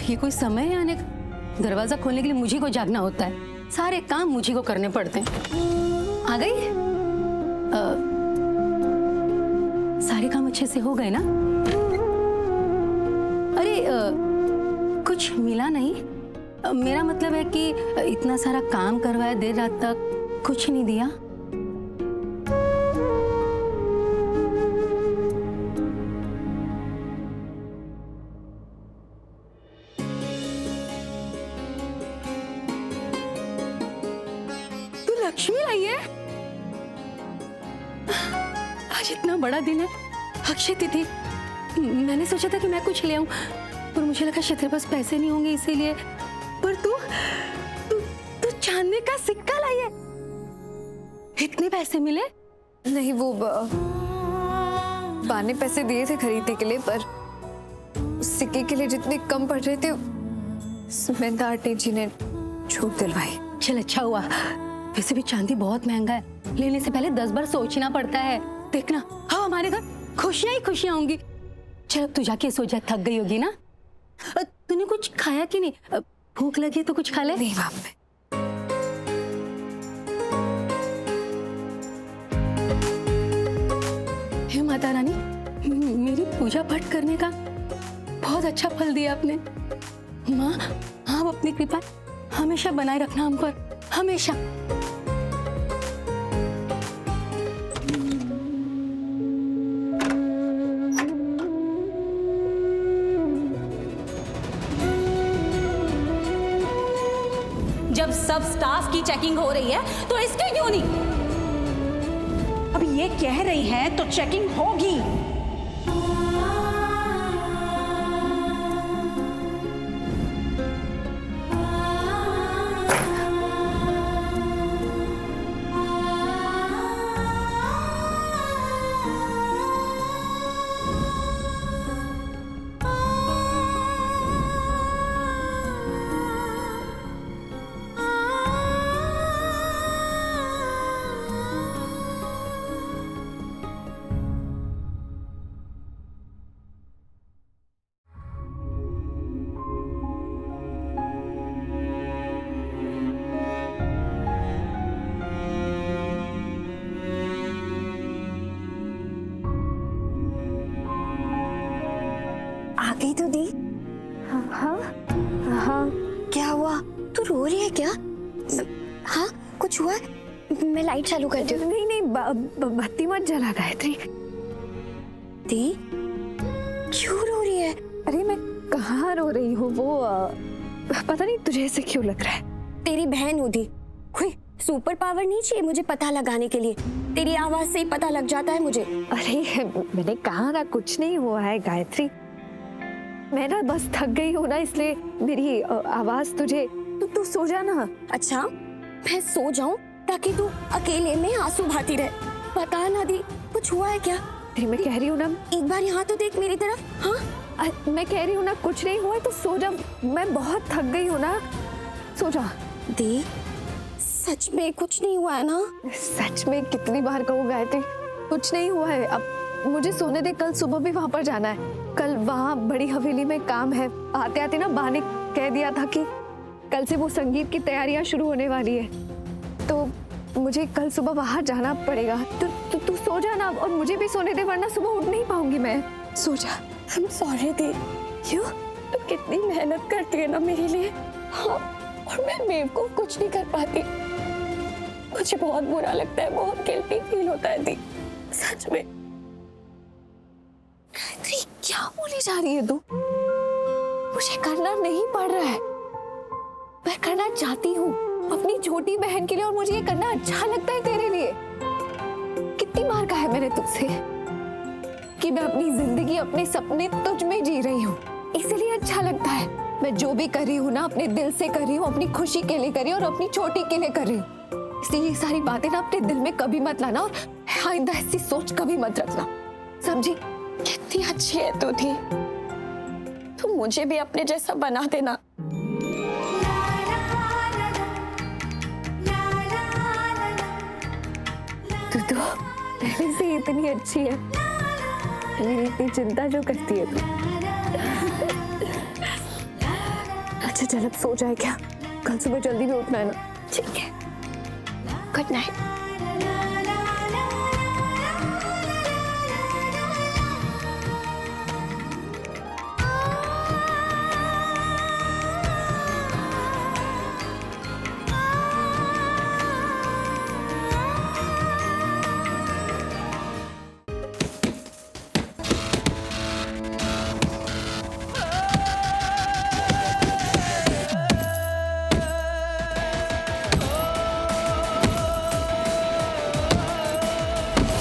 ये कोई समय है आने का? दरवाजा खोलने के लिए मुझे को जागना होता है, सारे काम मुझे को करने पड़ते हैं। आ गई? सारे काम अच्छे से हो गए ना? अरे कुछ मिला नहीं? मेरा मतलब है कि इतना सारा काम करवाया, देर रात तक कुछ नहीं दिया। तू लक्ष्मी लाई है? आज इतना बड़ा दिन है, अक्षय तिथि। मैंने सोचा था कि मैं कुछ ले आऊं, पर मुझे लगा शायद तेरे पास पैसे नहीं होंगे इसीलिए। पर तू तू तू चांदी का सिक्का लाई है। इतने पैसे मिले? नहीं, वो बा ने पैसे दिए थे खरीदने के लिए, पर सिक्के के लिए जितने कम पड़ रहे थे सुमेंदा आंटी जी ने छूट दिलवाई। चल अच्छा हुआ। वैसे भी चांदी बहुत महंगा है, लेने से पहले 10 बार सोचना पड़ता है। देखना, हाँ हमारे घर खुशियां ही खुशियां होंगी। चल अब तू जाके सो जा, थक गई होगी ना। तूने कुछ खाया कि नहीं? भूख लगी है तो कुछ खा ले। नहीं बाप, हे माता रानी, मेरी पूजा पाठ करने का बहुत अच्छा फल दिया आपने। माँ, आप अपनी कृपा हमेशा बनाए रखना हम पर, हमेशा। जब सब स्टाफ की चेकिंग हो रही है तो इसके क्यों नहीं? अब ये कह रही है तो चेकिंग होगी। आ गई तो दी। हाँ हाँ, क्या हुआ? तू रो रही है क्या? हाँ कुछ हुआ? मैं लाइट चालू करती हूँ। नहीं नहीं, बत्ती मत जला गायत्री। दी क्यों रो रही है? अरे मैं कहाँ रो रही हूँ, वो पता नहीं तुझे ऐसे क्यों लग रहा है। तेरी बहन हूँ दी, कोई सुपर पावर नहीं चाहिए मुझे पता लगाने के लिए। तेरी आवाज से ही पता लग जाता है मुझे। अरे मैंने कहा ना कुछ नहीं हुआ है गायत्री, मैं ना बस थक गई हूँ ना, इसलिए मेरी आवाज तुझे। तू सो जा ना। अच्छा मैं सो जाऊं ताकि तू अकेले में आंसू बहाती रहे? पता ना दी, कुछ हुआ है क्या? अरे मैं कह रही हूँ ना, एक बार यहाँ तो देख मेरी तरफ। हाँ मैं कह रही हूँ ना कुछ नहीं हुआ है तो सो जा, मैं बहुत थक गई हूँ ना, सो जा। दी सच में कुछ नहीं हुआ है ना? सच में कितनी बार कहूँ गायत्री, कुछ नहीं हुआ है। अब मुझे सोने दे, कल सुबह भी वहां पर जाना है। कल वहां बड़ी हवेली में काम है। आते आते ना बा ने कह दिया था कि कल से वो संगीत की तैयारियां शुरू होने वाली है, तो मुझे कल सुबह वहां जाना पड़ेगा। तो तू सो जा ना, और मुझे भी सोने दे, वरना सुबह उठ नहीं पाऊंगी मैं। सो जा। I'm sorry दी। क्यों? तू कितनी मेहनत करती है ना मेरे लिए। हाँ, और मैं बेवकूफ कुछ नहीं कर पाती। मुझे बहुत बुरा लगता है, बहुत गिल्टी फील होता है दी, सच में। गायत्री क्या बोली जा रही है तू? मुझे करना नहीं पड़ रहा है, मैं करना चाहती हूँ अपनी छोटी बहन के लिए, और मुझे ये करना अच्छा लगता है तेरे लिए। कितनी बार कहा है मैंने तुझसे कि मैं अपनी जिंदगी, अपने सपने तुझ में जी रही हूँ, इसलिए अच्छा लगता है। मैं जो भी कर रही हूँ ना अपने दिल से कर रही हूँ, अपनी खुशी के लिए कर रही हूँ और अपनी छोटी के लिए कर रही हूँ। इसलिए ये सारी बातें ना अपने दिल में कभी मत लाना, और आइंदा ऐसी सोच कभी मत रखना, समझी? कितनी अच्छी है तू थी, तू मुझे भी अपने जैसा बना देना। तू तो पहले से ही इतनी अच्छी है, मेरी इतनी चिंता जो करती है तू। अच्छा चल अब सो जाए क्या, कल सुबह जल्दी भी उठना है ना। ठीक है, गुड नाइट।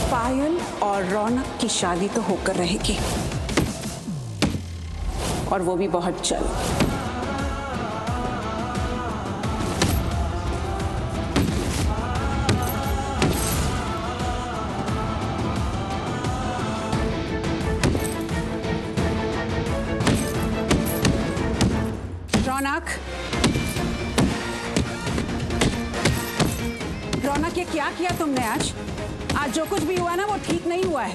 पायल और रौनक की शादी तो होकर रहेगी, और वो भी बहुत जल्द। रौनक, ये क्या किया तुमने आज? आज जो कुछ भी हुआ ना वो ठीक नहीं हुआ है।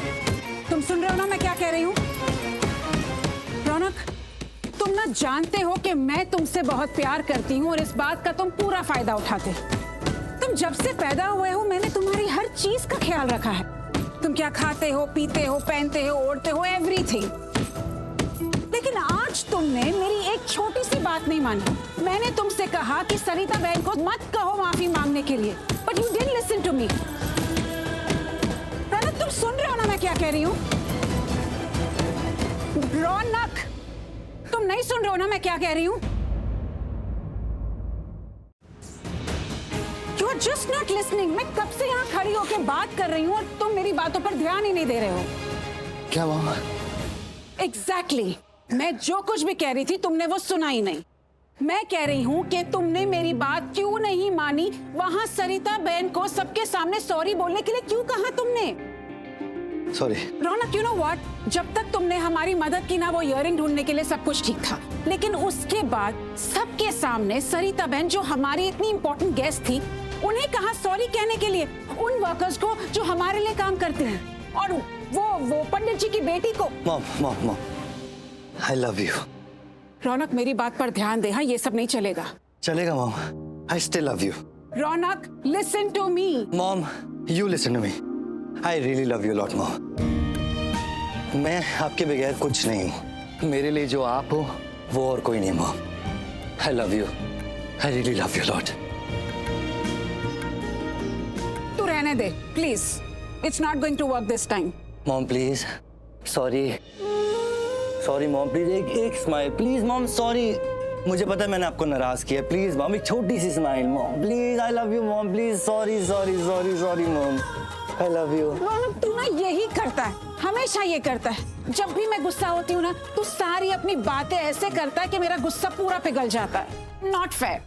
तुम सुन रहे हो ना मैं क्या कह रही हूँ? रौनक, तुम ना जानते हो कि मैं तुमसे बहुत प्यार करती हूँ और इस बात का तुम पूरा फायदा उठाते। तुम जब से पैदा हुए हो मैंने तुम्हारी हर चीज का ख्याल रखा है। तुम क्या खाते हो, पीते हो, पहनते हो, ओढ़ते हो, एवरीथिंग। लेकिन आज तुमने मेरी एक छोटी सी बात नहीं मानी। मैंने तुमसे कहा कि सरिता बहन को मत कहो माफी मांगने के लिए, but you didn't listen to me. Raunak, तुम सुन रहे हो ना मैं क्या कह रही हूँ? रौनक, तुम नहीं सुन रहे हो ना मैं क्या कह रही हूँ? You are just not listening। मैं कब से यहाँ खड़ी होकर बात कर रही हूँ और तुम मेरी बातों पर ध्यान ही नहीं दे रहे हो। क्या मामा? Exactly। मैं जो कुछ भी कह रही थी तुमने वो सुना ही नहीं। मैं कह रही हूँ कि तुमने मेरी बात क्यों नहीं मानी? वहाँ सरिता बहन को सबके सामने सॉरी बोलने के लिए क्यों कहा तुमने? Sorry. Raunak, you know what? जब तक तुमने हमारी मदद की ना वो इयररिंग ढूंढने के लिए सब कुछ ठीक था, लेकिन उसके बाद सबके सामने सरिता बहन जो हमारी इतनी इंपॉर्टेंट गेस्ट थी उन्हें कहा सॉरी कहने के लिए, उन वर्कर्स को जो हमारे लिए काम करते हैं, और वो पंडित जी की बेटी को। Mom, I love you। रौनक, मेरी बात पर ध्यान दे। हाँ, ये सब नहीं चलेगा। चलेगा mom, I still love you। Raunak, listen to me। Mom, you listen to me। I really love you a lot mom. मैं आपके बगैर कुछ नहीं हूँ। मेरे लिए जो आप हो वो और कोई नहीं mom. I love you। I really love you a lot। तू रहने दे please. It's not going to work this time। Mom please, sorry mom, please एक स्माइल प्लीज मॉम। सॉरी, मुझे पता है मैंने आपको नाराज किया। प्लीज मॉम, एक छोटी सी smile mom, please. I love you mom, please. Sorry mom, I love you. Raunak, तू ना यही करता है, हमेशा ये करता है। जब भी मैं गुस्सा होती हूँ ना तू सारी अपनी बातें ऐसे करता है कि मेरा गुस्सा पूरा पिघल जाता है। Not fair.